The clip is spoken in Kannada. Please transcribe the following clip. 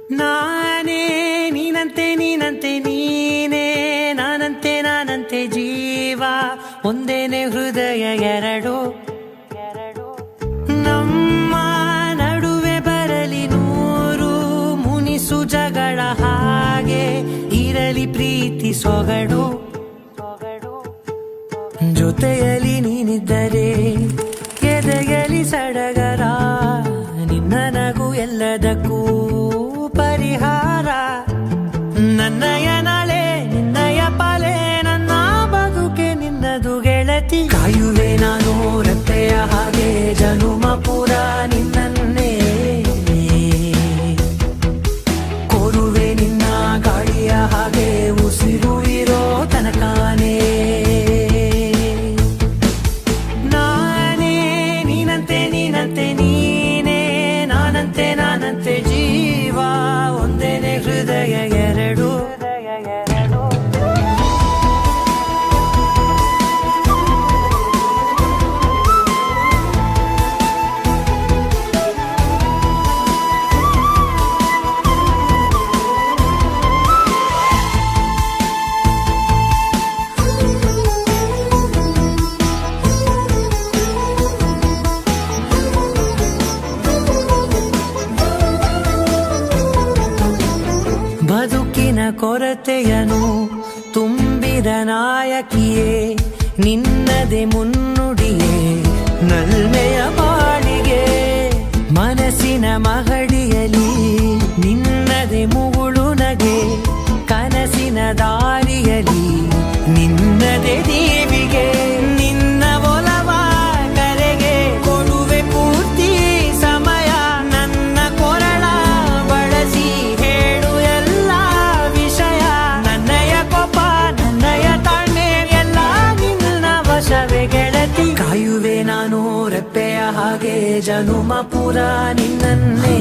ನಾನೇ ನೀನಂತೆ ನೀನಂತೆ ನೀನೇ ನಾನಂತೆ ನಾನಂತೆ ಜೀವ ಒಂದೇನೆ ಹೃದಯ ಎರಡು ನಮ್ಮ ನಡುವೆ ಬರಲಿ ನೂರು ಮುನಿಸು ಜಗಳ ಹಾಗೆ ಇರಲಿ ಪ್ರೀತಿ ಸೊಗಡು ಜೊತೆಯಲ್ಲಿ ನೀನಿದ್ದರೆ ಎದೆಯಲಿ ಸಡಗರ ನಿನ್ನ ನಗು ಎಲ್ಲದಕ್ಕೂ ಪರಿಹಾರ ನನ್ನಯ ನಾಳೆ ನಿನ್ನಯ ಪಾಲೆ ನನ್ನ ಬದುಕೆ ನಿನ್ನದು ಗೆಳತಿ ಕಾಯುವೆ ನಾನು ರತ್ತೆಯ ಹಾಗೆ ಜನುಮ ಪೂರ ನಿನ್ನನ್ನೇ ಕೋರುವೆ ನಿನ್ನ ಗಾಳಿಯ ಹಾಗೆ ಉಸಿರು ಇರೋ ತನಕಾನೇ ನಾನೇ ನೀನಂತೆ ನೀನಂತೆ ನೀನೇ ನಾನಂತೆ ನಾನಂತೆ ಜೀವ ಒಂದೇನೆ ಹೃದಯ ಎರಡು ಬದುಕಿನ ಕೊರತೆಯನು ತುಂಬಿದ ನಾಯಕಿಯೇ ನಿನ್ನದೆ ಮುನ್ನುಡಿಯೇ ನಲ್ಮೆಯ ಬಾಳಿಗೆ ಮನಸ್ಸಿನ ಮಹಡಿಯಲಿ ನಿನ್ನದೆ ಮುಗುಳು ನಗೆ ಕನಸಿನ ದಾರಿಯಲಿ ನಿನ್ನದೆ ದೀವಿಗೆ ನಿನ್ನ ಒಲವ ಕರೆಗೆ ಕೊಡುವೆ ಪೂರ್ತಿ ಸಮಯ ನನ್ನ ಕೊರಳ ಬಳಸಿ ಹೇಳು ಎಲ್ಲ ವಿಷಯ ನನ್ನಯ ಕೋಪ ನನ್ನಯ ತಾಳ್ಮೆ ಎಲ್ಲ ನಿನ್ನ ವಶವೇ ಗೆಳತಿ ಕಾಯುವೆ ನಾನು ರೆಪ್ಪೆಯ ಹಾಗೆ ಜನುಮ ಪೂರ ನಿನ್ನನ್ನೇ